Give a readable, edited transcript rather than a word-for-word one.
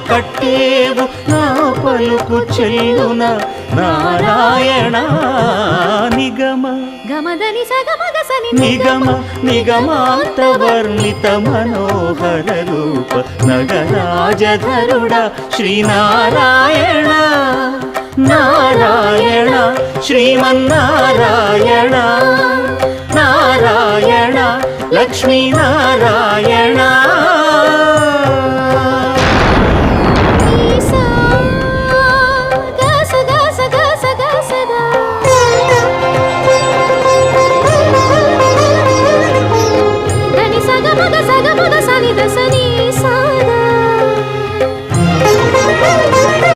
కట్టేవు నా పలుకు చెల్లున నారాయణ నిగమ గమదని సగమగసని నిగమ నిగమాంత వర్ణిత మనోహర రూప నగరాజధరుడ శ్రీనారాయణ నారాయణ శ్రీమన్నారాయణ నారాయణ లక్ష్మీనారాయణ